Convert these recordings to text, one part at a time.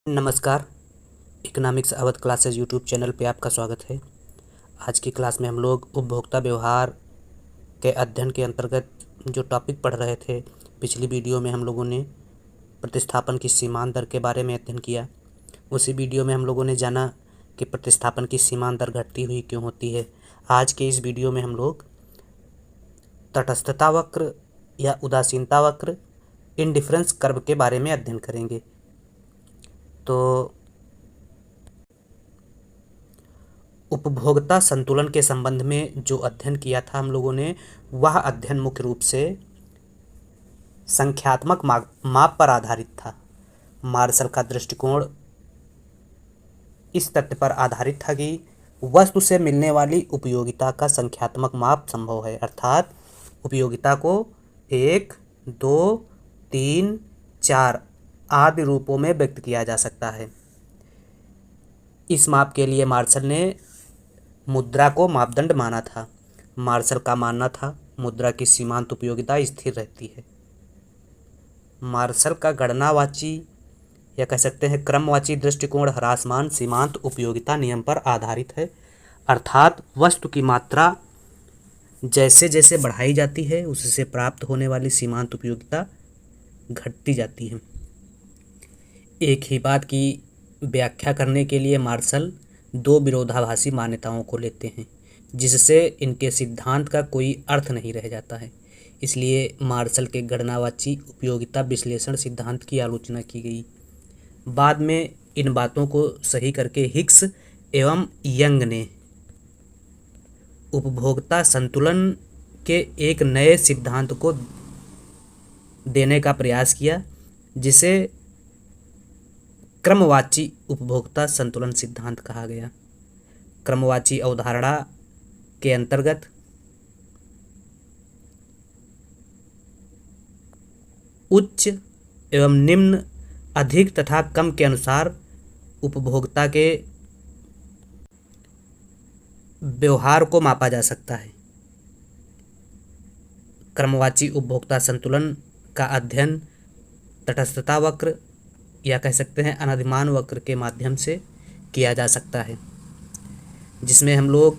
नमस्कार। Economics Awadh classes YouTube channel पे आपका स्वागत है। आज की क्लास में हम लोग उपभोक्ता व्यवहार के अध्ययन के अंतर्गत जो टॉपिक पढ़ रहे थे, पिछली वीडियो में हम लोगों ने प्रतिस्थापन की सीमांत दर के बारे में अध्ययन किया। उसी वीडियो में हम लोगों ने जाना कि प्रतिस्थापन की सीमांत दर घटती हुई क्यों होती है। आज के इस वीडियो में हम लोग तटस्थता वक्र या उदासीनता वक्र, इंडिफरेंस कर्व के बारे में अध्ययन करेंगे। तो उपभोक्ता संतुलन के संबंध में जो अध्ययन किया था हम लोगों ने, वह अध्ययन मुख्य रूप से संख्यात्मक माप पर आधारित था। मार्शल का दृष्टिकोण इस तथ्य पर आधारित था कि वस्तु से मिलने वाली उपयोगिता का संख्यात्मक माप संभव है, अर्थात उपयोगिता को 1, 2, 3, 4 आदि रूपों में व्यक्त किया जा सकता है। इस माप के लिए मार्शल ने मुद्रा को मापदंड माना था। मार्शल का मानना था मुद्रा की सीमांत उपयोगिता स्थिर रहती है। मार्शल का गणनावाची या कह सकते हैं क्रमवाची दृष्टिकोण ह्रासमान सीमांत उपयोगिता नियम पर आधारित है, अर्थात वस्तु की मात्रा जैसे जैसे बढ़ाई जाती है उससे प्राप्त होने वाली सीमांत उपयोगिता घटती जाती है। एक ही बात की व्याख्या करने के लिए मार्शल दो विरोधाभासी मान्यताओं को लेते हैं, जिससे इनके सिद्धांत का कोई अर्थ नहीं रह जाता है। इसलिए मार्शल के गणनावाची उपयोगिता विश्लेषण सिद्धांत की आलोचना की गई। बाद में इन बातों को सही करके हिक्स एवं यंग ने उपभोक्ता संतुलन के एक नए सिद्धांत को देने का प्रयास किया, जिसे क्रमवाची उपभोक्ता संतुलन सिद्धांत कहा गया। क्रमवाची अवधारणा के अंतर्गत उच्च एवं निम्न, अधिक तथा कम के अनुसार उपभोक्ता के व्यवहार को मापा जा सकता है। क्रमवाची उपभोक्ता संतुलन का अध्ययन तटस्थता वक्र या कह सकते हैं अनधिमान वक्र के माध्यम से किया जा सकता है, जिसमें हम लोग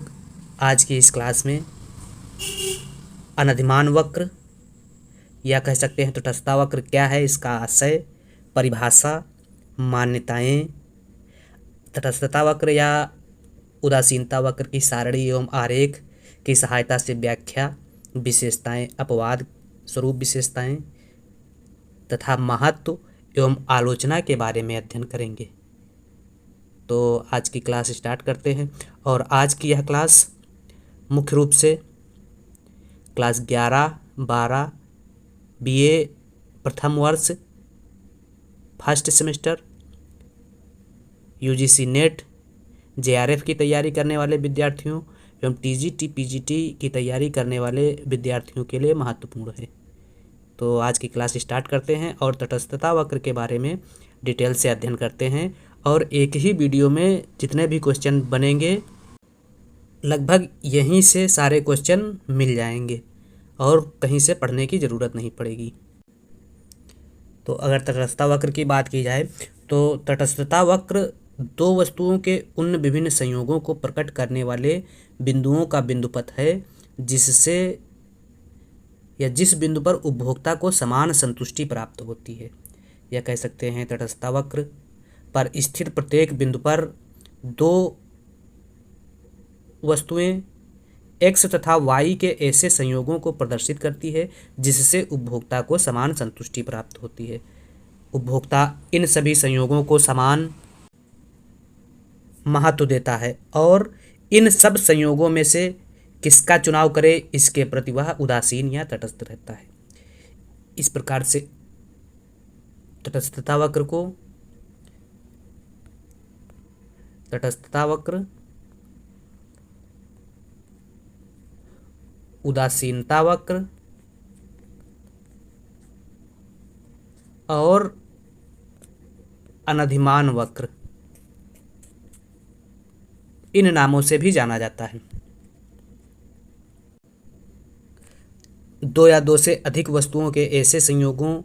आज की इस क्लास में अनधिमान वक्र या कह सकते हैं तटस्थता वक्र क्या है, इसका आशय, परिभाषा, मान्यताएं, तटस्थता वक्र या उदासीनता वक्र की सारणी एवं आरेख की सहायता से व्याख्या, विशेषताएं, अपवाद स्वरूप विशेषताएं तथा महत्व एवं आलोचना के बारे में अध्ययन करेंगे। तो आज की क्लास स्टार्ट करते हैं। और आज की यह क्लास मुख्य रूप से क्लास 11, 12 बीए प्रथम वर्ष first semester, UGC net, JRF की तैयारी करने वाले विद्यार्थियों एवं टीजीटी पीजीटी की तैयारी करने वाले विद्यार्थियों के लिए महत्वपूर्ण है। तो आज की क्लास स्टार्ट करते हैं और तटस्थता वक्र के बारे में डिटेल से अध्ययन करते हैं। और एक ही वीडियो में जितने भी क्वेश्चन बनेंगे लगभग यहीं से सारे क्वेश्चन मिल जाएंगे और कहीं से पढ़ने की ज़रूरत नहीं पड़ेगी। तो अगर तटस्थता वक्र की बात की जाए तो तटस्थता वक्र दो वस्तुओं के उन विभिन्न संयोगों को प्रकट करने वाले बिंदुओं का बिंदुपथ है, जिससे या जिस बिंदु पर उपभोक्ता को समान संतुष्टि प्राप्त होती है। या कह सकते हैं तटस्थता वक्र पर स्थित प्रत्येक बिंदु पर दो वस्तुएं x तथा y के ऐसे संयोगों को प्रदर्शित करती है जिससे उपभोक्ता को समान संतुष्टि प्राप्त होती है। उपभोक्ता इन सभी संयोगों को समान महत्व देता है और इन सब संयोगों में से किसका चुनाव करे, इसके प्रति वह उदासीन या तटस्थ रहता है। इस प्रकार से तटस्थता वक्र, उदासीनता वक्र और अनधिमान वक्र, इन नामों से भी जाना जाता है। दो या दो से अधिक वस्तुओं के ऐसे संयोगों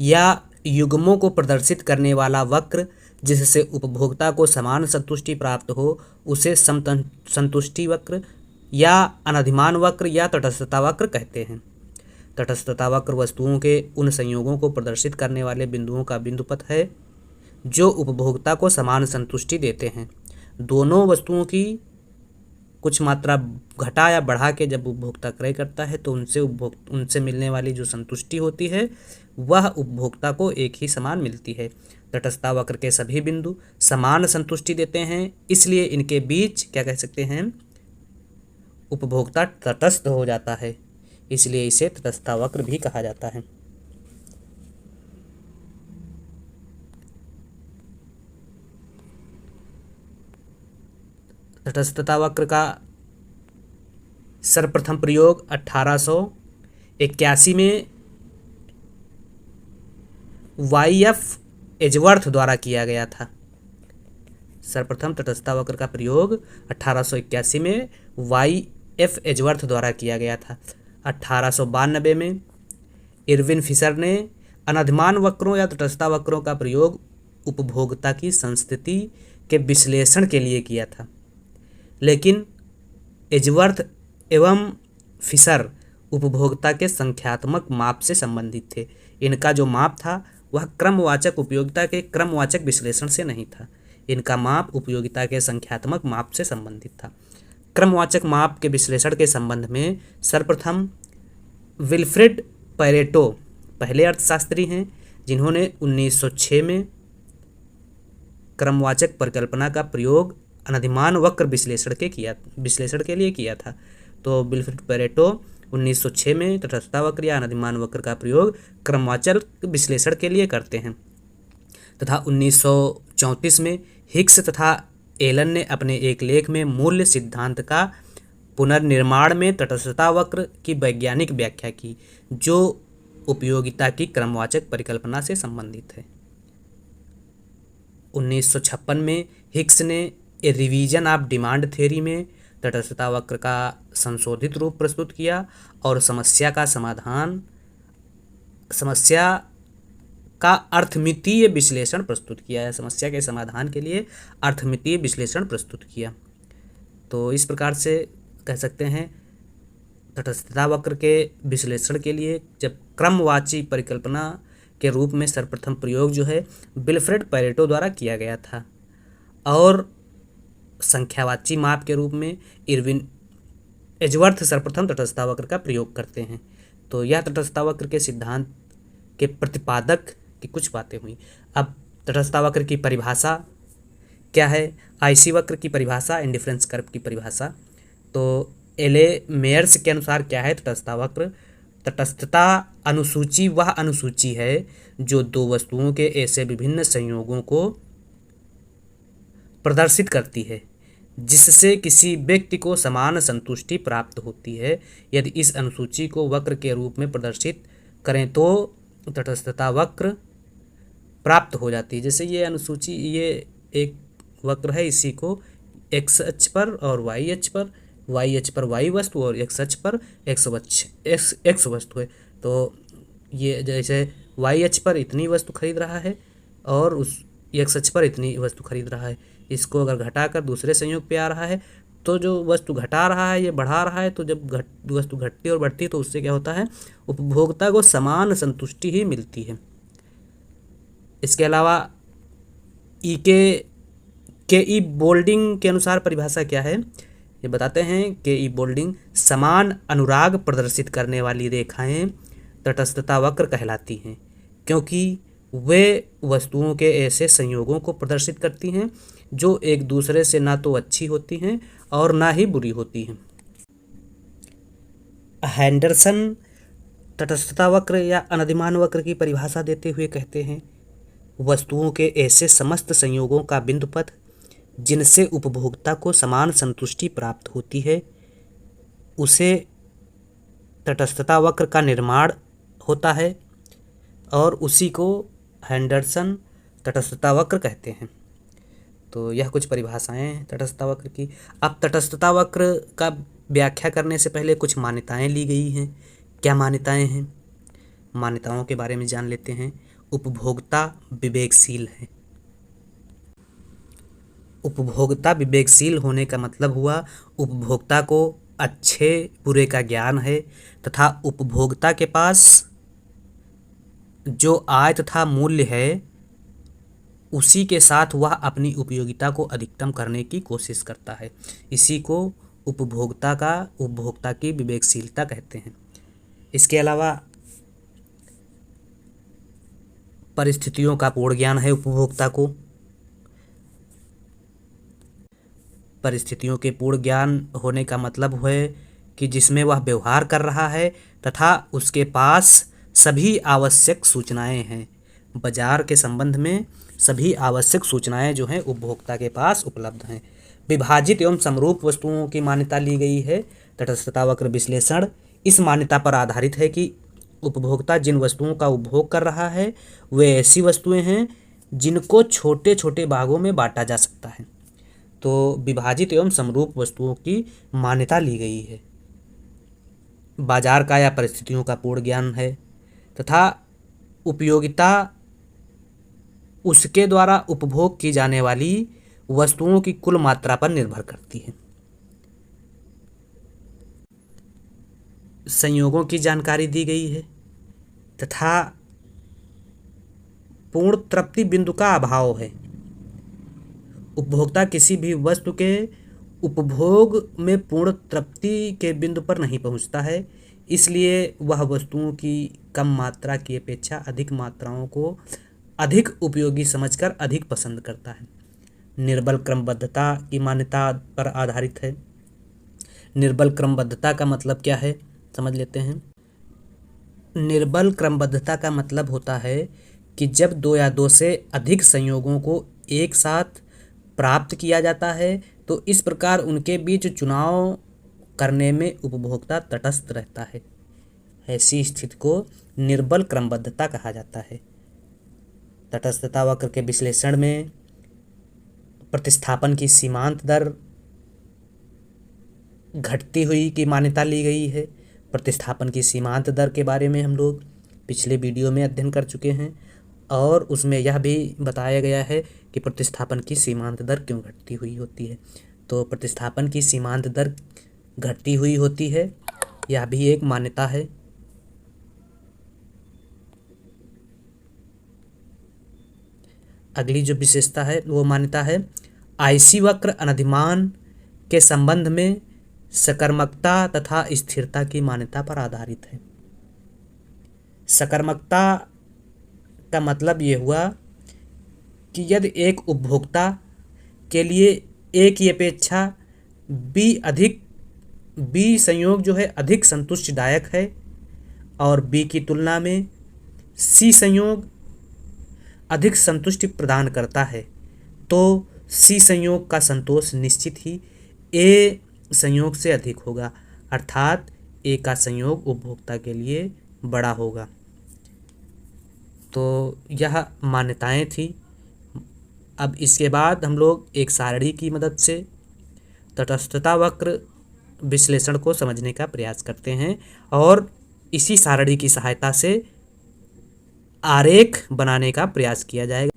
या युग्मों को प्रदर्शित करने वाला वक्र जिससे उपभोक्ता को समान संतुष्टि प्राप्त हो उसे संतुष्टि वक्र या अनधिमान वक्र या तटस्थता वक्र कहते हैं। तटस्थता वक्र वस्तुओं के उन संयोगों को प्रदर्शित करने वाले बिंदुओं का बिंदुपथ है जो उपभोक्ता को समान संतुष्टि देते हैं। दोनों वस्तुओं की कुछ मात्रा घटा या बढ़ा के जब उपभोक्ता क्रय करता है तो उनसे मिलने वाली जो संतुष्टि होती है वह उपभोक्ता को एक ही समान मिलती है। तटस्थता वक्र के सभी बिंदु समान संतुष्टि देते हैं, इसलिए इनके बीच क्या कह सकते हैं, उपभोक्ता तटस्थ हो जाता है, इसलिए इसे तटस्थता वक्र भी कहा जाता है। तटस्थता वक्र का सर्वप्रथम प्रयोग 1881 में वाई.एफ. एजवर्थ द्वारा किया गया था। सर्वप्रथम तटस्थता वक्र का प्रयोग 1881 में वाई.एफ. एजवर्थ द्वारा किया गया था। 1892 में इरविन फिशर ने अनधिमान वक्रों या तटस्थता वक्रों का प्रयोग उपभोक्ता की संस्थिति के विश्लेषण के लिए किया था, लेकिन एजवर्थ एवं फिशर उपभोक्ता के संख्यात्मक माप से संबंधित थे। इनका जो माप था वह क्रमवाचक उपयोगिता के क्रमवाचक विश्लेषण से नहीं था। इनका माप उपयोगिता के संख्यात्मक माप से संबंधित था। क्रमवाचक माप के विश्लेषण के संबंध में सर्वप्रथम विल्फ्रेड पैरेटो पहले अर्थशास्त्री हैं, जिन्होंने 1906 में क्रमवाचक परिकल्पना का प्रयोग अनधिमान वक्र विश्लेषण के लिए किया था। तो विल्फ्रेड पैरेटो 1906 में तटस्थता वक्र या अनधिमान वक्र का प्रयोग क्रमवाचक विश्लेषण के लिए करते हैं, तथा 1934 में हिग्स तथा एलन ने अपने एक लेख में मूल्य सिद्धांत का पुनर्निर्माण में तटस्थता वक्र की वैज्ञानिक व्याख्या की, जो उपयोगिता की क्रमवाचक परिकल्पना से संबंधित है। 1956 में हिग्स ने ए रिवीजन ऑफ डिमांड थ्योरी में तटस्थता वक्र का संशोधित रूप प्रस्तुत किया और समस्या का अर्थमितीय विश्लेषण प्रस्तुत किया है। समस्या के समाधान के लिए अर्थमितीय विश्लेषण प्रस्तुत किया। तो इस प्रकार से कह सकते हैं तटस्थता वक्र के विश्लेषण के लिए जब क्रमवाची परिकल्पना के रूप में सर्वप्रथम प्रयोग जो है विल्फ्रेड पैरेटो द्वारा किया गया था, और संख्यावाची माप के रूप में इरविन एजवर्थ सर्वप्रथम तटस्थता वक्र का प्रयोग करते हैं। तो यह तटस्थता वक्र के सिद्धांत के प्रतिपादक की कुछ बातें हुई। अब तटस्थता वक्र की परिभाषा क्या है, आईसी वक्र की परिभाषा, इंडिफरेंस कर्व की परिभाषा। तो एले मेयर्स के अनुसार क्या है तटस्थता वक्र? तटस्थता अनुसूची वह अनुसूची है जो दो वस्तुओं के ऐसे विभिन्न संयोगों को प्रदर्शित करती है जिससे किसी व्यक्ति को समान संतुष्टि प्राप्त होती है। यदि इस अनुसूची को वक्र के रूप में प्रदर्शित करें तो तटस्थता वक्र प्राप्त हो जाती है। जैसे ये अनुसूची, ये एक वक्र है, इसी को एक्स अक्ष पर और वाई अक्ष पर, वाई अक्ष पर वाई वस्तु और एक्स अक्ष पर एक्स वस्तु है। तो ये जैसे वाई अक्ष पर इतनी वस्तु खरीद रहा है और उस एक्स अक्ष पर इतनी वस्तु खरीद रहा है, इसको अगर घटाकर दूसरे संयोग पे आ रहा है तो जो वस्तु घटा रहा है ये बढ़ा रहा है, तो जब वस्तु घटती और बढ़ती है तो उससे क्या होता है, उपभोक्ता को समान संतुष्टि ही मिलती है। इसके अलावा के ई बोल्डिंग के अनुसार परिभाषा क्या है ये बताते हैं। के ई बोल्डिंग समान अनुराग प्रदर्शित करने वाली रेखाएं तटस्थता वक्र कहलाती हैं, क्योंकि वे वस्तुओं के ऐसे संयोगों को प्रदर्शित करती हैं जो एक दूसरे से ना तो अच्छी होती हैं और ना ही बुरी होती हैं। हैंडरसन तटस्थता वक्र या अनधिमान वक्र की परिभाषा देते हुए कहते हैं, वस्तुओं के ऐसे समस्त संयोगों का बिंदुपथ जिनसे उपभोक्ता को समान संतुष्टि प्राप्त होती है उसे तटस्थता वक्र का निर्माण होता है, और उसी को हैंडरसन तटस्थता वक्र कहते हैं। तो यह कुछ परिभाषाएं हैं तटस्थता वक्र की। अब तटस्थता वक्र का व्याख्या करने से पहले कुछ मान्यताएं ली गई हैं। क्या मान्यताएं हैं? मान्यताओं के बारे में जान लेते हैं। उपभोक्ता विवेकशील है। उपभोक्ता विवेकशील होने का मतलब हुआ उपभोक्ता को अच्छे बुरे का ज्ञान है तथा उपभोक्ता के पास जो आय तथा मूल्य है उसी के साथ वह अपनी उपयोगिता को अधिकतम करने की कोशिश करता है। इसी को उपभोक्ता की विवेकशीलता कहते हैं। इसके अलावा परिस्थितियों का पूर्ण ज्ञान है उपभोक्ता को। परिस्थितियों के पूर्ण ज्ञान होने का मतलब है कि जिसमें वह व्यवहार कर रहा है तथा उसके पास सभी आवश्यक सूचनाएं हैं। बाजार के संबंध में सभी आवश्यक सूचनाएं जो हैं उपभोक्ता के पास उपलब्ध हैं। विभाजित एवं समरूप वस्तुओं की मान्यता ली गई है। तटस्थता वक्र विश्लेषण इस मान्यता पर आधारित है कि उपभोक्ता जिन वस्तुओं का उपभोग कर रहा है वे ऐसी वस्तुएं हैं जिनको छोटे छोटे भागों में बांटा जा सकता है। तो विभाजित एवं समरूप वस्तुओं की मान्यता ली गई है। बाजार का या परिस्थितियों का पूर्ण ज्ञान है तथा उपयोगिता उसके द्वारा उपभोग की जाने वाली वस्तुओं की कुल मात्रा पर निर्भर करती है। संयोगों की जानकारी दी गई है तथा पूर्ण तृप्ति बिंदु का अभाव है। उपभोक्ता किसी भी वस्तु के उपभोग में पूर्ण तृप्ति के बिंदु पर नहीं पहुंचता है, इसलिए वह वस्तुओं की कम मात्रा की अपेक्षा अधिक मात्राओं को अधिक उपयोगी समझकर अधिक पसंद करता है। निर्बल क्रमबद्धता की मान्यता पर आधारित है। निर्बल क्रमबद्धता का मतलब क्या है समझ लेते हैं। निर्बल क्रमबद्धता का मतलब होता है कि जब दो या दो से अधिक संयोगों को एक साथ प्राप्त किया जाता है तो इस प्रकार उनके बीच चुनाव करने में उपभोक्ता तटस्थ रहता है। ऐसी स्थिति को निर्बल क्रमबद्धता कहा जाता है। तटस्थता वक्र के विश्लेषण में प्रतिस्थापन की सीमांत दर घटती हुई की मान्यता ली गई है। प्रतिस्थापन की सीमांत दर के बारे में हम लोग पिछले वीडियो में अध्ययन कर चुके हैं और उसमें यह भी बताया गया है कि प्रतिस्थापन की सीमांत दर क्यों घटती हुई होती है। तो प्रतिस्थापन की सीमांत दर घटती हुई होती है, यह भी एक मान्यता है। अगली जो विशेषता है वो मान्यता है आईसी वक्र अनधिमान के संबंध में सकर्मकता तथा स्थिरता की मान्यता पर आधारित है। सकर्मकता का मतलब ये हुआ कि यदि एक उपभोक्ता के लिए ए की अपेक्षा बी संयोग जो है अधिक संतुष्टिदायक है और बी की तुलना में सी संयोग अधिक संतुष्टि प्रदान करता है तो सी संयोग का संतोष निश्चित ही ए संयोग से अधिक होगा, अर्थात ए का संयोग उपभोक्ता के लिए बड़ा होगा। तो यह मान्यताएं थी। अब इसके बाद हम लोग एक सारणी की मदद से तटस्थता वक्र विश्लेषण को समझने का प्रयास करते हैं और इसी सारणी की सहायता से आरेख बनाने का प्रयास किया जाएगा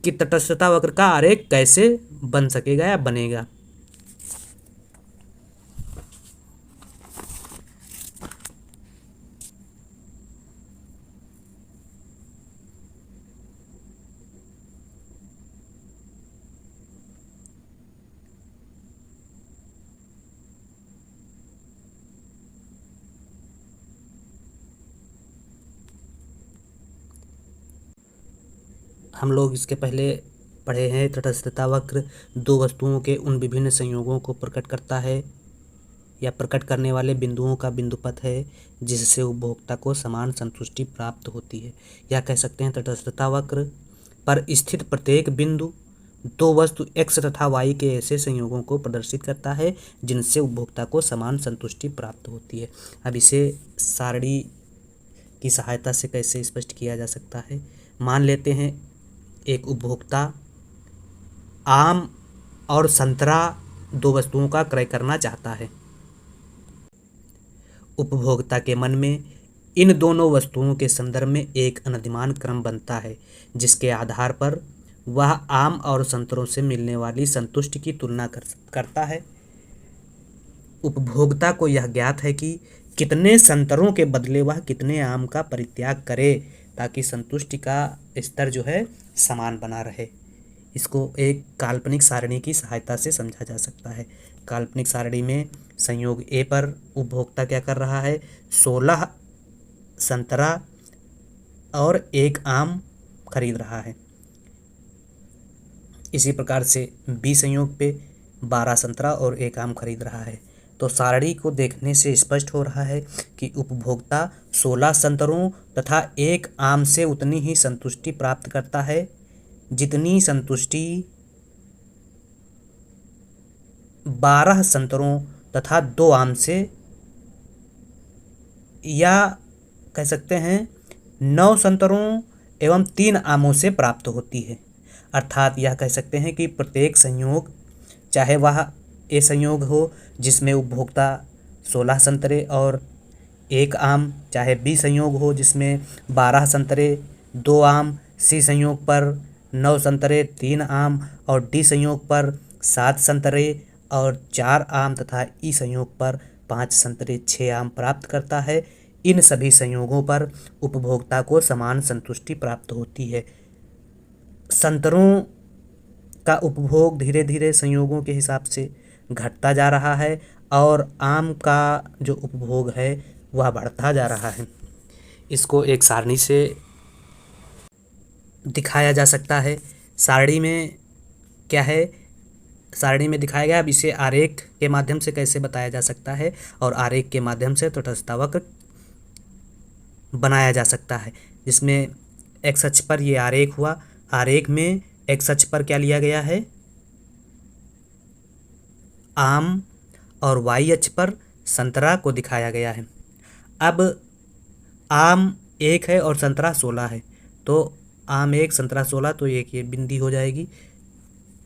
कि तटस्थता वक्र का आरेख कैसे बन सकेगा या बनेगा। हम लोग इसके पहले पढ़े हैं तटस्थता वक्र दो वस्तुओं के उन विभिन्न संयोगों को प्रकट करता है या प्रकट करने वाले बिंदुओं का बिंदुपथ है जिससे उपभोक्ता को समान संतुष्टि प्राप्त होती है। या कह सकते हैं तटस्थता वक्र पर स्थित प्रत्येक बिंदु दो वस्तु x तथा y के ऐसे संयोगों को प्रदर्शित करता है जिनसे उपभोक्ता को समान संतुष्टि प्राप्त होती है। अब इसे सारणी की सहायता से कैसे स्पष्ट किया जा सकता है। मान लेते हैं एक उपभोक्ता आम और संतरा दो वस्तुओं का क्रय करना चाहता है। उपभोक्ता के मन में इन दोनों वस्तुओं के संदर्भ में एक अनधिमान क्रम बनता है जिसके आधार पर वह आम और संतरों से मिलने वाली संतुष्टि की तुलना करता है। उपभोक्ता को यह ज्ञात है कि कितने संतरों के बदले वह कितने आम का परित्याग करे ताकि संतुष्टि का स्तर जो है समान बना रहे। इसको एक काल्पनिक सारणी की सहायता से समझा जा सकता है। काल्पनिक सारणी में संयोग ए पर उपभोक्ता क्या कर रहा है, 16 संतरा और 1 आम खरीद रहा है। इसी प्रकार से बी संयोग पे 12 संतरा और 1 आम खरीद रहा है। तो सारणी को देखने से स्पष्ट हो रहा है कि उपभोक्ता 16 संतरों तथा 1 आम से उतनी ही संतुष्टि प्राप्त करता है जितनी संतुष्टि 12 संतरों तथा 2 आम से, या कह सकते हैं 9 संतरों एवं 3 आमों से प्राप्त होती है। अर्थात यह कह सकते हैं कि प्रत्येक संयोग, चाहे वह ए संयोग हो जिसमें उपभोक्ता 16 संतरे और 1 आम, चाहे बी संयोग हो जिसमें 12 संतरे 2 आम, सी संयोग पर 9 संतरे 3 आम और डी संयोग पर 7 संतरे और 4 आम तथा ई संयोग पर 5 संतरे 6 आम प्राप्त करता है। इन सभी संयोगों पर उपभोक्ता को समान संतुष्टि प्राप्त होती है। संतरों का उपभोग धीरे धीरे संयोगों के हिसाब से घटता जा रहा है और आम का जो उपभोग है वह बढ़ता जा रहा है। इसको एक सारणी से दिखाया जा सकता है। सारणी में क्या है, सारणी में दिखाया गया। अब इसे आरेख के माध्यम से कैसे बताया जा सकता है, और आरेख के माध्यम से तटस्थता वक्र बनाया जा सकता है, जिसमें एक्स अक्ष पर ये आरेख हुआ। आरेख में एक्स अक्ष पर क्या लिया गया है, आम, और वाई अक्ष पर संतरा को दिखाया गया है। अब आम 1 है और संतरा 16 है, तो आम 1 संतरा 16, तो एक ये बिंदी हो जाएगी।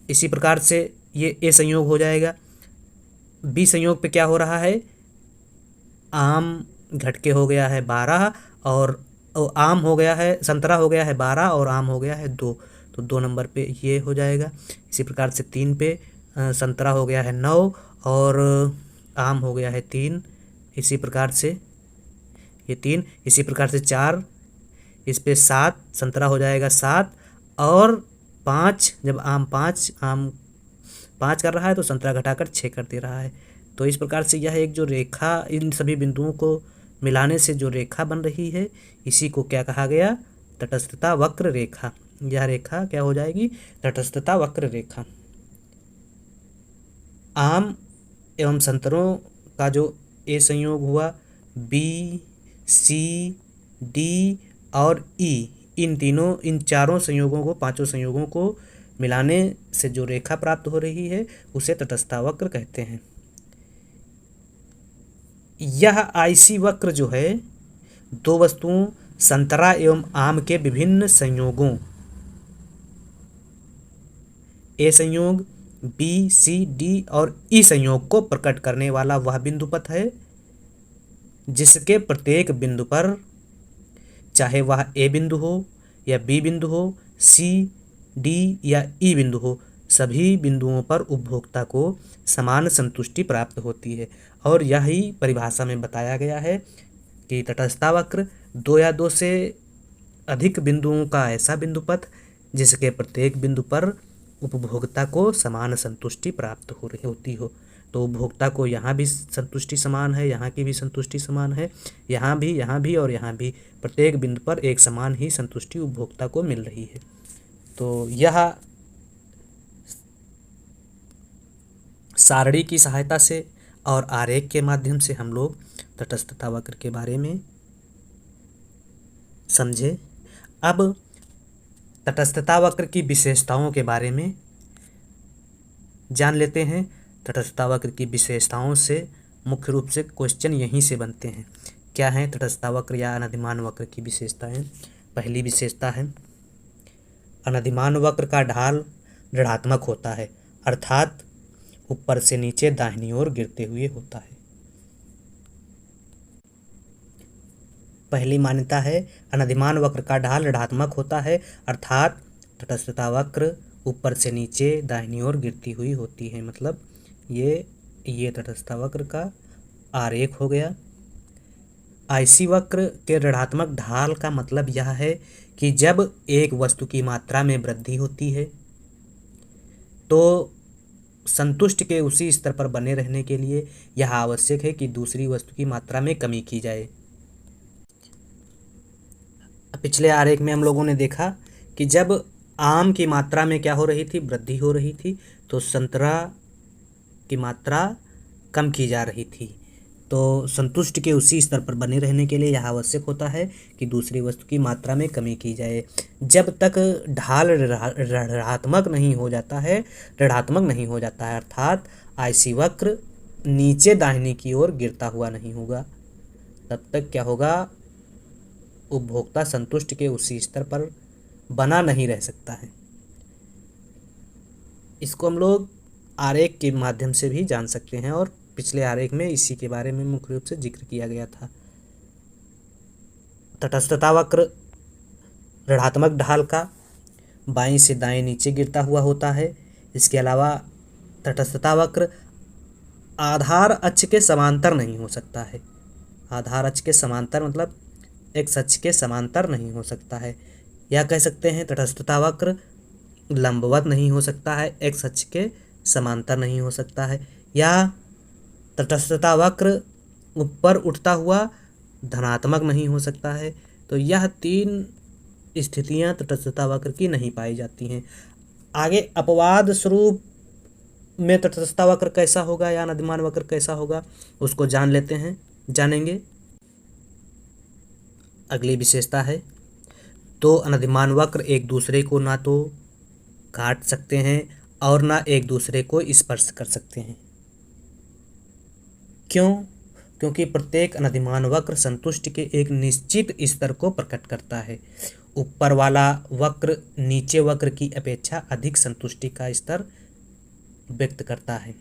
इसी प्रकार से ये ए संयोग हो जाएगा। बी संयोग पे क्या हो रहा है, आम घट के हो गया है 12 और आम हो गया है, संतरा हो गया है 12 और आम हो गया है 2, तो 2 नंबर पे ये हो जाएगा। इसी प्रकार से 3 पे संतरा हो गया है 9 और आम हो गया है 3, इसी प्रकार से ये 3, इसी प्रकार से 4, इस पे 7, संतरा हो जाएगा 7 और 5, जब आम 5 कर रहा है तो संतरा घटाकर 6 कर दे रहा है। तो इस प्रकार से यह एक जो रेखा, इन सभी बिंदुओं को मिलाने से जो रेखा बन रही है, इसी को क्या कहा गया, तटस्थता वक्र रेखा। यह रेखा क्या हो जाएगी, तटस्थता वक्र रेखा। आम एवं संतरों का जो ए संयोग हुआ, बी, सी, डी और ई, इन चारों संयोगों को, 5 संयोगों को मिलाने से जो रेखा प्राप्त हो रही है उसे तटस्थता वक्र कहते हैं। यह आईसी वक्र जो है 2 वस्तुओं संतरा एवं आम के विभिन्न संयोगों, ए संयोग, बी, सी, डी और ई संयोग को प्रकट करने वाला वह बिंदु पथ है जिसके प्रत्येक बिंदु पर, चाहे वह ए बिंदु हो या बी बिंदु हो, सी, डी या ई बिंदु हो, सभी बिंदुओं पर उपभोक्ता को समान संतुष्टि प्राप्त होती है। और यही परिभाषा में बताया गया है कि तटस्थता वक्र 2 या 2 से अधिक बिंदुओं का ऐसा बिंदु पथ जिसके प्रत्येक बिंदु पर उपभोक्ता को समान संतुष्टि प्राप्त हो रही होती हो। तो उपभोक्ता को यहाँ भी संतुष्टि समान है, यहाँ की भी संतुष्टि समान है, यहाँ भी और यहाँ भी, प्रत्येक बिंदु पर एक समान ही संतुष्टि उपभोक्ता को मिल रही है। तो यह सारणी की सहायता से और आरेख के माध्यम से हम लोग तटस्थता वक्र के बारे में समझे। अब तटस्थता वक्र की विशेषताओं के बारे में जान लेते हैं। तटस्थता वक्र की विशेषताओं से मुख्य रूप से क्वेश्चन यहीं से बनते हैं। क्या है तटस्थता वक्र या अनधिमान वक्र की विशेषताएं। पहली विशेषता है अनधिमान वक्र का ढाल ऋणात्मक होता है, अर्थात ऊपर से नीचे दाहिनी ओर गिरते हुए होता है। पहली मान्यता है अनधिमान वक्र का ढाल ऋणात्मक होता है, अर्थात तटस्थता वक्र ऊपर से नीचे दाहिनी ओर गिरती हुई होती है। मतलब ये तटस्थता वक्र का आरेख हो गया। आईसी वक्र के ऋणात्मक ढाल का मतलब यह है कि जब एक वस्तु की मात्रा में वृद्धि होती है तो संतुष्ट के उसी स्तर पर बने रहने के लिए यह आवश्यक है कि दूसरी वस्तु की मात्रा में कमी की जाए। पिछले आरेख में हम लोगों ने देखा कि जब आम की मात्रा में क्या हो रही थी, वृद्धि हो रही थी, तो संतरा की मात्रा कम की जा रही थी। तो संतुष्ट के उसी स्तर पर बने रहने के लिए यह आवश्यक होता है कि दूसरी वस्तु की मात्रा में कमी की जाए। जब तक ढाल ऋणात्मक नहीं हो जाता है अर्थात आईसी वक्र नीचे दाहिने की ओर गिरता हुआ नहीं होगा, तब तक क्या होगा, उपभोक्ता संतुष्ट के उसी स्तर पर बना नहीं रह सकता है। इसको हम लोग आरेख के माध्यम से भी जान सकते हैं और पिछले आरेख में इसी के बारे में मुख्य रूप से जिक्र किया गया था। तटस्थता वक्र ऋणात्मक ढाल का बाएं से दाएं नीचे गिरता हुआ होता है। इसके अलावा तटस्थता वक्र आधार अक्ष के समांतर नहीं हो सकता है। आधार अक्ष के समांतर मतलब एक्स अक्ष के समांतर नहीं हो सकता है, या कह सकते हैं तटस्थता वक्र लंबवत नहीं हो सकता है, एक्स अक्ष के समांतर नहीं हो सकता है, या तटस्थता वक्र ऊपर उठता हुआ धनात्मक नहीं हो सकता है। तो यह 3 स्थितियां तटस्थता वक्र की नहीं पाई जाती हैं। आगे अपवाद स्वरूप में तटस्थता वक्र कैसा होगा या अनधिमान वक्र कैसा होगा उसको जानेंगे। अगली विशेषता है, तो अनधिमान वक्र एक दूसरे को ना तो काट सकते हैं और ना एक दूसरे को स्पर्श कर सकते हैं। क्यों? क्योंकि प्रत्येक अनधिमान वक्र संतुष्टि के एक निश्चित स्तर को प्रकट करता है। ऊपर वाला वक्र नीचे वक्र की अपेक्षा अधिक संतुष्टि का स्तर व्यक्त करता है।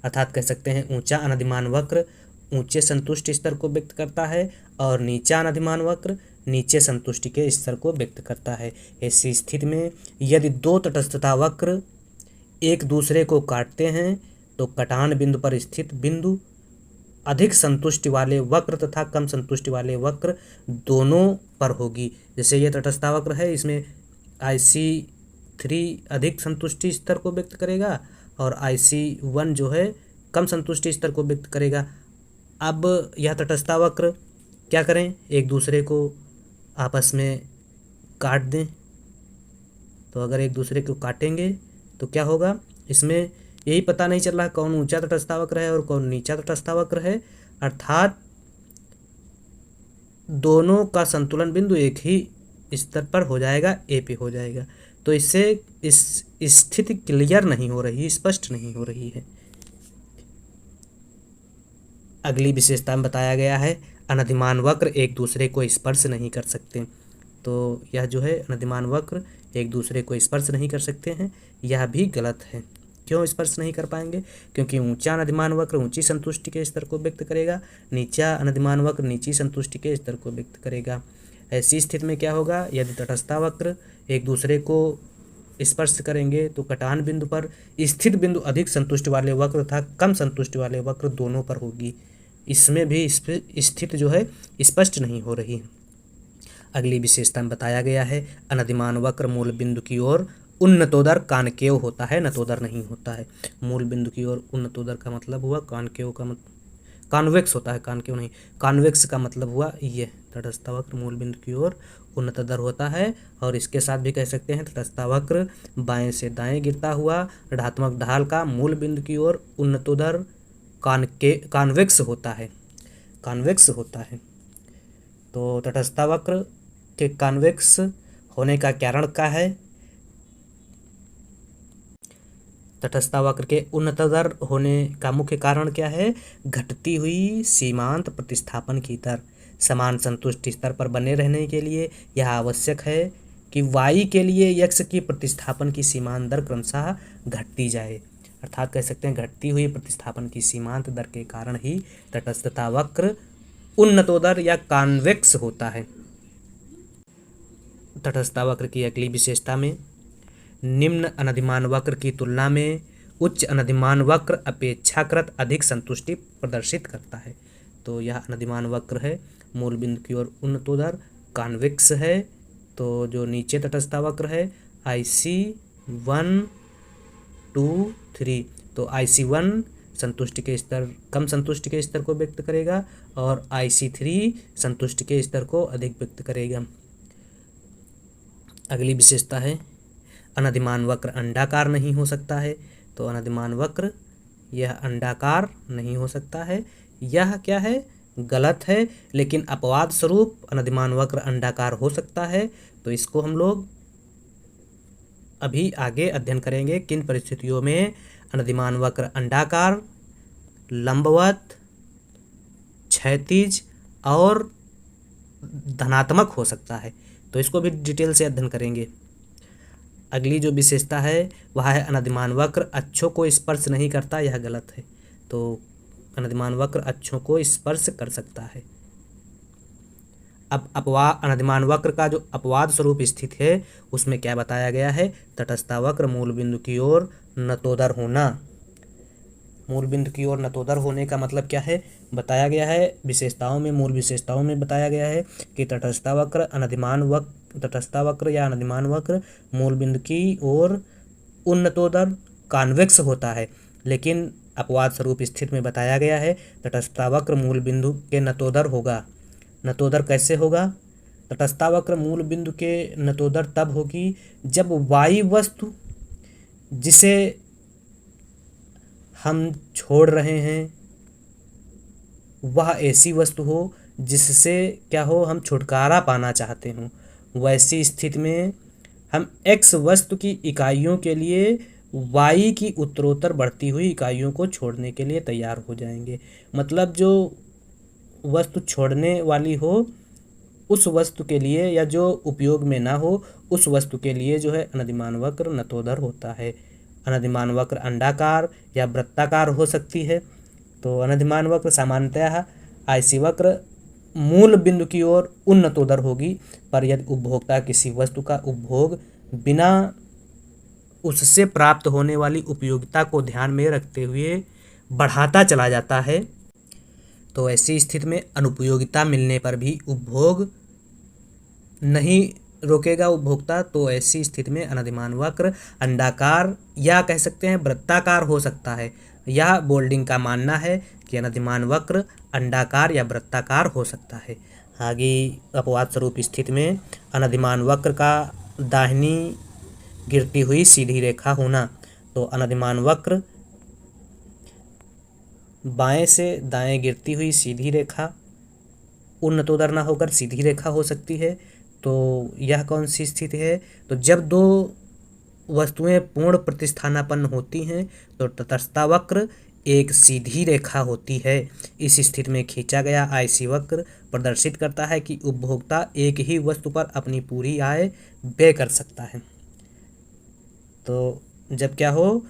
अर्थात कह सकते हैं ऊंचा अनधिमान वक्र ऊंचे संतुष्टि स्तर को व्यक्त करता है और नीचा अनधिमान वक्र नीचे संतुष्टि के स्तर को व्यक्त करता है। ऐसी स्थिति में यदि 2 तटस्थता वक्र एक दूसरे को काटते हैं तो कटान बिंदु पर स्थित बिंदु अधिक संतुष्टि वाले वक्र तथा कम संतुष्टि वाले वक्र दोनों पर होगी। जैसे ये तटस्थता वक्र है, इसमें IC3 अधिक संतुष्टि स्तर को व्यक्त करेगा और IC1 जो है कम संतुष्टि स्तर को व्यक्त करेगा। अब यह तटस्थता वक्र क्या करें, एक दूसरे को आपस में काट दें। तो अगर एक दूसरे को काटेंगे तो क्या होगा, इसमें यही पता नहीं चल रहा कौन ऊंचा तटस्थता वक्र है और कौन नीचा तटस्थता वक्र है, अर्थात दोनों का संतुलन बिंदु एक ही स्तर पर हो जाएगा, ए पे हो जाएगा। तो इससे इस स्थिति क्लियर नहीं हो रही, स्पष्ट नहीं हो रही है। अगली विशेषता में बताया गया है अनधिमान वक्र एक दूसरे को स्पर्श नहीं कर सकते। तो यह जो है अनधिमान वक्र एक दूसरे को स्पर्श नहीं कर सकते हैं, यह भी गलत है। क्यों स्पर्श नहीं कर पाएंगे? क्योंकि ऊंचा अनधिमान वक्र ऊंची संतुष्टि के स्तर को व्यक्त करेगा, नीचा अनधिमान वक्र नीची संतुष्टि के स्तर को व्यक्त करेगा। ऐसी स्थिति में क्या होगा, यदि तटस्थता वक्र एक दूसरे को स्पर्श करेंगे तो कटान बिंदु पर स्थित बिंदु अधिक संतुष्टि वाले वक्र तथा कम संतुष्टि वाले वक्र दोनों पर होगी। इसमें भी स्थिति जो है स्पष्ट नहीं हो रही। अगली विशेषता में बताया गया है अनधिमान वक्र मूल बिंदु की ओर उन्नतोदर कानकेव होता है, नतोदर नहीं होता है। मूल बिंदु की ओर उन्नतोदर का मतलब हुआ कानकेव का कॉन्वेक्स होता है, कानकेव नहीं। कॉन्वेक्स का मतलब हुआ ये तटस्थता वक्र मूल बिंदु की ओर उन्नतोदर होता है। और इसके साथ भी कह सकते हैं तटस्थता वक्र बाएं से दाएं गिरता हुआ ऋणात्मक ढाल का मूल बिंदु की ओर उन्नतोदर कॉन्वेक्स होता है, कॉन्वेक्स होता है। तो तटस्थता वक्र के कॉन्वेक्स होने का कारण क्या है? तटस्थता वक्र के उन्नतोदर होने का मुख्य कारण क्या है? घटती हुई सीमांत प्रतिस्थापन की दर। समान संतुष्टि स्तर पर बने रहने के लिए यह आवश्यक है कि y के लिए x की प्रतिस्थापन की सीमांत दर क्रमशः घटती जाए। अर्थात कह सकते हैं घटती हुई प्रतिस्थापन की सीमांत दर के कारण ही तटस्थता वक्र उन्नतोदर या कॉन्वेक्स होता है। तटस्थता वक्र की अगली विशेषता में निम्न अनधिमान वक्र की तुलना में उच्च अनधिमान वक्र अपेक्षाकृत अधिक संतुष्टि प्रदर्शित करता है। तो यह अनधिमान वक्र है, मूल बिंदु की ओर उन्नतोदर कॉन्वेक्स है। तो जो नीचे तटस्थता वक्र है IC 1 2 3, तो IC1 संतुष्टि के स्तर कम संतुष्टि के स्तर को व्यक्त करेगा और IC3 संतुष्टि के स्तर को अधिक व्यक्त करेगा। अगली विशेषता है अनधिमान वक्र अंडाकार नहीं हो सकता है। तो अनधिमान वक्र यह अंडाकार नहीं हो सकता है, यह क्या है, गलत है। लेकिन अपवाद स्वरूप अनधिमान वक्र अंडाकार हो सकता है। तो इसको हम लोग अभी आगे अध्ययन करेंगे किन परिस्थितियों में अनधिमान वक्र अंडाकार, लंबवत, क्षैतिज और धनात्मक हो सकता है। तो इसको भी डिटेल से अध्ययन करेंगे। अगली जो विशेषता है वह है अनधिमान वक्र अक्षों को स्पर्श नहीं करता, यह गलत है। तो अनधिमान वक्र अक्षों को स्पर्श कर सकता है। अब अनधिमान वक्र का जो अपवाद स्वरूप स्थित है उसमें क्या बताया गया है, तटस्थता वक्र मूल बिंदु की ओर नतोदर होना। मूल बिंदु की ओर नतोदर होने का मतलब क्या है, बताया गया है विशेषताओं में, मूल विशेषताओं में बताया गया है कि तटस्थता वक्र तटस्थता वक्र या अनधिमान वक्र मूल बिंदु की ओर उन्नतोदर कॉन्वेक्स होता है। लेकिन अपवाद स्वरूप स्थिति में बताया गया है तटस्थता वक्र मूल बिंदु के नतोदर होगा। नतोदर कैसे होगा, तटस्थता वक्र मूल बिंदु के नतोदर तब होगी जब वाई वस्तु जिसे हम छोड़ रहे हैं वह ऐसी वस्तु हो जिससे क्या हो, हम छुटकारा पाना चाहते हों। वैसी स्थिति में हम x वस्तु की इकाइयों के लिए y की उत्तरोत्तर बढ़ती हुई इकाइयों को छोड़ने के लिए तैयार हो जाएंगे। मतलब जो वस्तु छोड़ने वाली हो उस वस्तु के लिए, या जो उपयोग में ना हो उस वस्तु के लिए जो है अनधिमान वक्र नतोदर होता है। अनधिमान वक्र अंडाकार या वृत्ताकार हो सकती है। तो अनधिमान वक्र सामान्यतः IC वक्र मूल बिंदु की ओर उन्नतोदर होगी, पर यदि उपभोक्ता किसी वस्तु का उपभोग बिना उससे प्राप्त होने वाली उपयोगिता को ध्यान में रखते हुए बढ़ाता चला जाता है तो ऐसी स्थिति में अनुपयोगिता मिलने पर भी उपभोग नहीं रोकेगा उपभोक्ता। तो ऐसी स्थिति में अनधिमान वक्र अंडाकार या कह सकते हैं वृत्ताकार हो सकता है। यह बोल्डिंग का मानना है कि अनधिमान वक्र अंडाकार या वृत्ताकार हो सकता है। आगे अपवाद स्वरूप स्थिति में अनधिमान वक्र का दाहिनी गिरती हुई सीधी रेखा होना। तो अनधिमान वक्र बाएं से दाएं गिरती हुई सीधी रेखा उन्नतोदर ना होकर सीधी रेखा हो सकती है। तो यह कौन सी स्थिति है, तो जब दो वस्तुएं पूर्ण प्रतिस्थानापन्न होती हैं तो तटस्थता वक्र एक सीधी रेखा होती है। इस स्थिति में खींचा गया IC वक्र प्रदर्शित करता है कि उपभोक्ता एक ही वस्तु पर अपनी पूरी आय व्यय कर सकता है। तो जब क्या हो,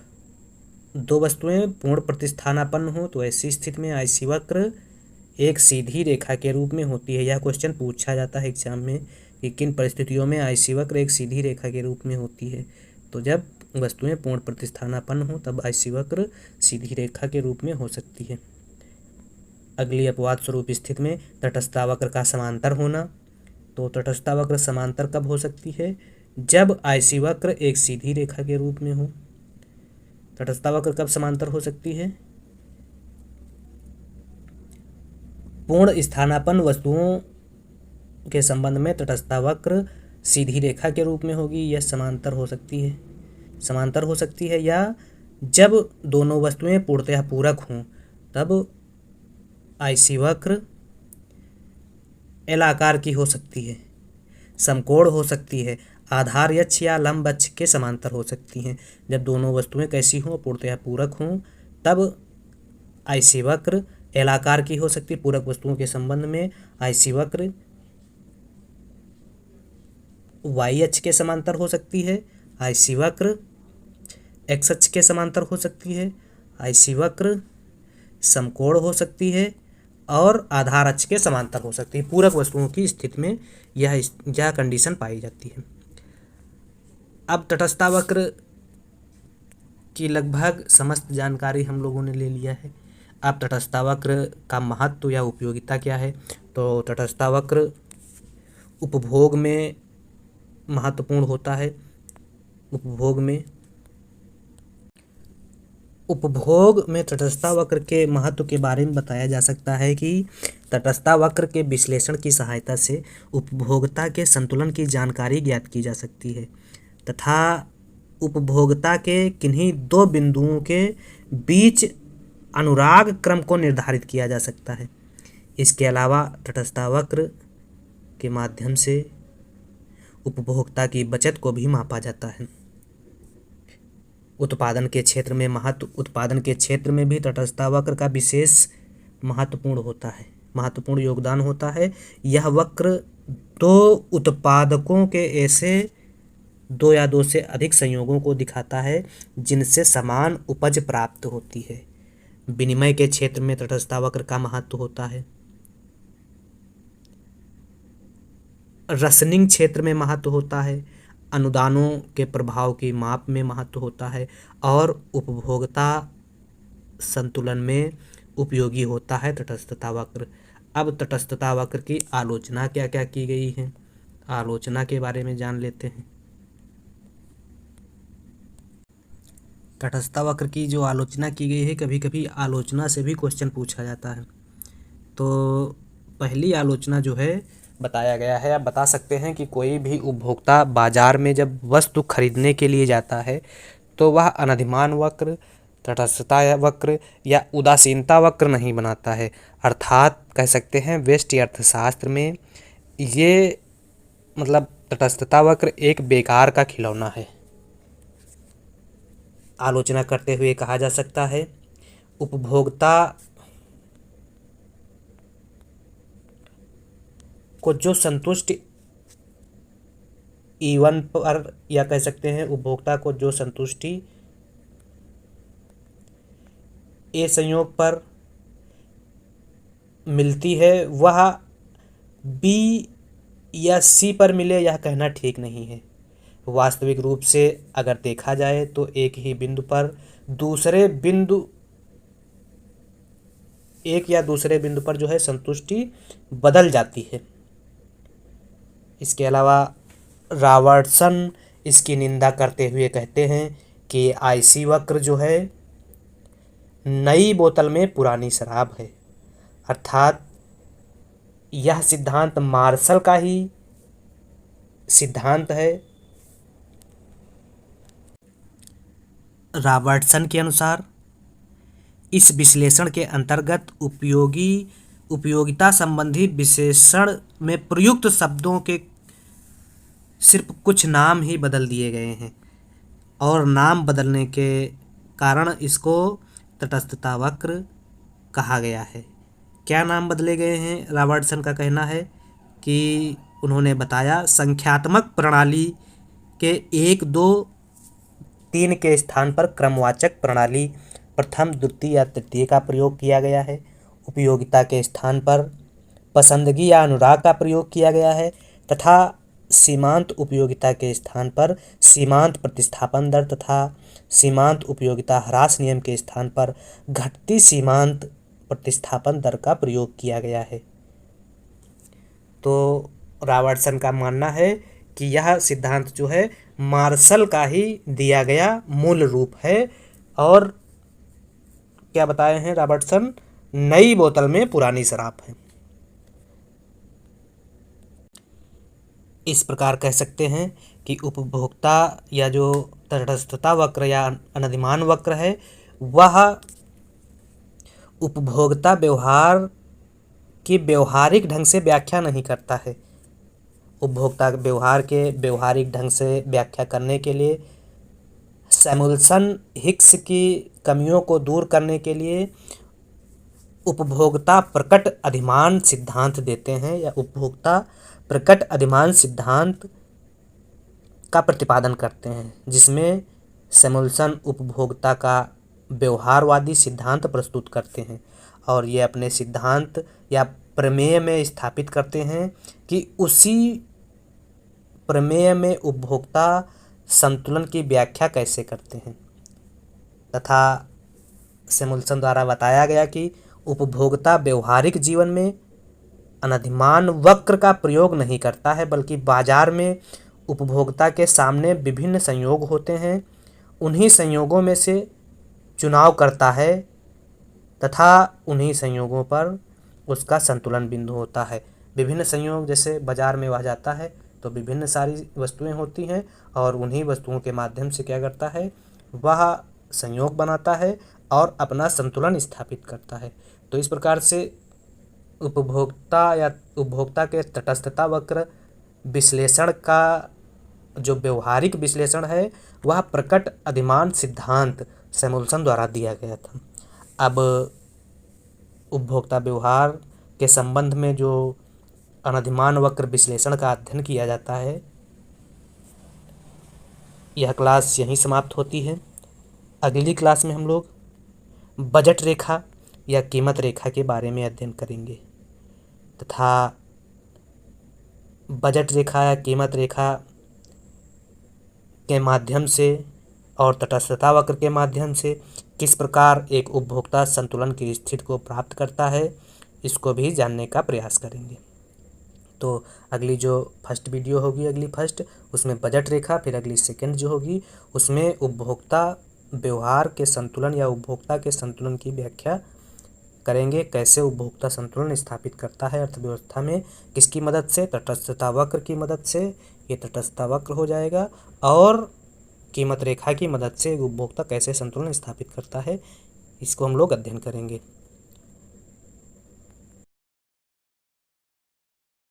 दो वस्तुएं पूर्ण प्रतिस्थानापन्न हो तो ऐसी स्थिति में IC वक्र एक सीधी रेखा के रूप में होती है। यह क्वेश्चन पूछा जाता है एग्जाम में कि किन परिस्थितियों में IC वक्र एक सीधी रेखा के रूप में होती है। तो जब वस्तुएं पूर्ण प्रतिस्थानापन्न हो तब IC वक्र सीधी रेखा के रूप में हो सकती है। अगली अपवाद स्वरूप स्थिति में तटस्थता वक्र का समांतर होना। तो तटस्थता वक्र समांतर कब हो सकती है, जब IC वक्र एक सीधी रेखा के रूप में हो। तटस्थता वक्र कब समांतर हो सकती है, पूर्ण स्थानापन्न वस्तुओं के संबंध में तटस्थता वक्र सीधी रेखा के रूप में होगी, यह समांतर हो सकती है। या जब दोनों वस्तुएं पूर्णतः पूरक हों तब IC वक्र एल आकार की हो सकती है, समकोण हो सकती है, आधार अक्ष या लंब अक्ष के समांतर हो सकती हैं। जब दोनों वस्तुएं कैसी हों, पूर्णतः पूरक हों, तब IC वक्र एल आकार की हो सकती है। पूरक वस्तुओं के संबंध में IC वक्र Y अक्ष के समांतर हो सकती है, IC वक्र X अक्ष के समांतर हो सकती है, IC वक्र समकोण हो सकती है और आधार अक्ष के समांतर हो सकती है। पूरक वस्तुओं की स्थिति में यह कंडीशन पाई जाती है। अब तटस्थता वक्र की लगभग समस्त जानकारी हम लोगों ने ले लिया है। अब तटस्थता वक्र का महत्व या उपयोगिता क्या है? तो तटस्थता वक्र उपभोग में महत्वपूर्ण होता है। उपभोग में तटस्थता वक्र के महत्व के बारे में बताया जा सकता है कि तटस्थता वक्र के विश्लेषण की सहायता से उपभोक्ता के संतुलन की जानकारी ज्ञात की जा सकती है तथा उपभोक्ता के किन्हीं दो बिंदुओं के बीच अनुराग क्रम को निर्धारित किया जा सकता है। इसके अलावा तटस्थता वक्र के माध्यम से उपभोक्ता की बचत को भी मापा जाता है। उत्पादन के क्षेत्र में भी तटस्थता वक्र का विशेष महत्वपूर्ण योगदान होता है। यह वक्र दो उत्पादकों के ऐसे दो या दो से अधिक संयोगों को दिखाता है जिनसे समान उपज प्राप्त होती है। विनिमय के क्षेत्र में तटस्थता वक्र का महत्व होता है। रसनिंग क्षेत्र में महत्व होता है। अनुदानों के प्रभाव की माप में महत्व होता है और उपभोक्ता संतुलन में उपयोगी होता है तटस्थता वक्र। अब तटस्थता वक्र की आलोचना क्या क्या की गई है, आलोचना के बारे में जान लेते हैं। तटस्थता वक्र की जो आलोचना की गई है, कभी कभी आलोचना से भी क्वेश्चन पूछा जाता है। तो पहली आलोचना जो है बताया गया है, आप बता सकते हैं कि कोई भी उपभोक्ता बाजार में जब वस्तु खरीदने के लिए जाता है तो वह अनधिमान वक्र, तटस्थता वक्र या उदासीनता वक्र नहीं बनाता है। अर्थात कह सकते हैं व्यष्टि अर्थशास्त्र में ये तटस्थता वक्र एक बेकार का खिलौना है। आलोचना करते हुए कहा जा सकता है उपभोक्ता को जो संतुष्टि E1 पर, या कह सकते हैं उपभोक्ता को जो संतुष्टि ए संयोग पर मिलती है वह बी या सी पर मिले, यह कहना ठीक नहीं है। वास्तविक रूप से अगर देखा जाए तो एक या दूसरे बिंदु पर जो है संतुष्टि बदल जाती है। इसके अलावा रॉबर्टसन इसकी निंदा करते हुए कहते हैं कि आईसी वक्र जो है नई बोतल में पुरानी शराब है। अर्थात यह सिद्धांत मार्शल का ही सिद्धांत है। रॉबर्टसन के अनुसार इस विश्लेषण के अंतर्गत उपयोगिता संबंधी विशेषण में प्रयुक्त शब्दों के सिर्फ कुछ नाम ही बदल दिए गए हैं और नाम बदलने के कारण इसको तटस्थता वक्र कहा गया है। क्या नाम बदले गए हैं? रॉबर्टसन का कहना है कि उन्होंने बताया संख्यात्मक प्रणाली के 1, 2, 3 के स्थान पर क्रमवाचक प्रणाली प्रथम, द्वितीय या तृतीय का प्रयोग किया गया है। उपयोगिता के स्थान पर पसंदगी या अनुराग का प्रयोग किया गया है तथा सीमांत उपयोगिता के स्थान पर सीमांत प्रतिस्थापन दर तथा सीमांत उपयोगिता ह्रास नियम के स्थान पर घटती सीमांत प्रतिस्थापन दर का प्रयोग किया गया है। तो रॉबर्टसन का मानना है कि यह सिद्धांत जो है मार्शल का ही दिया गया मूल रूप है। और क्या बताए हैं रॉबर्टसन? नई बोतल में पुरानी शराब है। इस प्रकार कह सकते हैं कि उपभोक्ता या जो तटस्थता वक्र या अनधिमान वक्र है वह उपभोक्ता व्यवहार की व्यवहारिक ढंग से व्याख्या नहीं करता है। उपभोक्ता व्यवहार के व्यवहारिक ढंग से व्याख्या करने के लिए सैमुअल्सन हिक्स की कमियों को दूर करने के लिए उपभोक्ता प्रकट अधिमान सिद्धांत देते हैं या उपभोक्ता प्रकट अधिमान सिद्धांत का प्रतिपादन करते हैं, जिसमें सैमुअल्सन उपभोक्ता का व्यवहारवादी सिद्धांत प्रस्तुत करते हैं और ये अपने सिद्धांत या प्रमेय में स्थापित करते हैं कि उसी प्रमेय में उपभोक्ता संतुलन की व्याख्या कैसे करते हैं, तथा सैमुअल्सन द्वारा बताया गया कि उपभोक्ता व्यवहारिक जीवन में अनधिमान वक्र का प्रयोग नहीं करता है, बल्कि बाजार में उपभोक्ता के सामने विभिन्न संयोग होते हैं, उन्हीं संयोगों में से चुनाव करता है तथा उन्हीं संयोगों पर उसका संतुलन बिंदु होता है। विभिन्न संयोग, जैसे बाजार में वह जाता है तो विभिन्न सारी वस्तुएं होती हैं और उन्हीं वस्तुओं के माध्यम से क्या करता है, वह संयोग बनाता है और अपना संतुलन स्थापित करता है। तो इस प्रकार से उपभोक्ता के तटस्थता वक्र विश्लेषण का जो व्यवहारिक विश्लेषण है वह प्रकट अधिमान सिद्धांत सैमुअल्सन द्वारा दिया गया था। अब उपभोक्ता व्यवहार के संबंध में जो अनधिमान वक्र विश्लेषण का अध्ययन किया जाता है, यह क्लास यहीं समाप्त होती है। अगली क्लास में हम लोग बजट रेखा या कीमत रेखा के बारे में अध्ययन करेंगे तथा बजट रेखा या कीमत रेखा के माध्यम से और तटस्थता वक्र के माध्यम से किस प्रकार एक उपभोक्ता संतुलन की स्थिति को प्राप्त करता है, इसको भी जानने का प्रयास करेंगे। तो अगली जो फर्स्ट वीडियो होगी, अगली फर्स्ट, उसमें बजट रेखा, फिर अगली सेकंड जो होगी उसमें उपभोक्ता व्यवहार के संतुलन या उपभोक्ता के संतुलन की व्याख्या करेंगे, कैसे उपभोक्ता संतुलन स्थापित करता है अर्थव्यवस्था में, किसकी मदद से, तटस्थता वक्र की मदद से, ये तटस्थता वक्र हो जाएगा, और कीमत रेखा की मदद से उपभोक्ता कैसे संतुलन स्थापित करता है, इसको हम लोग अध्ययन करेंगे।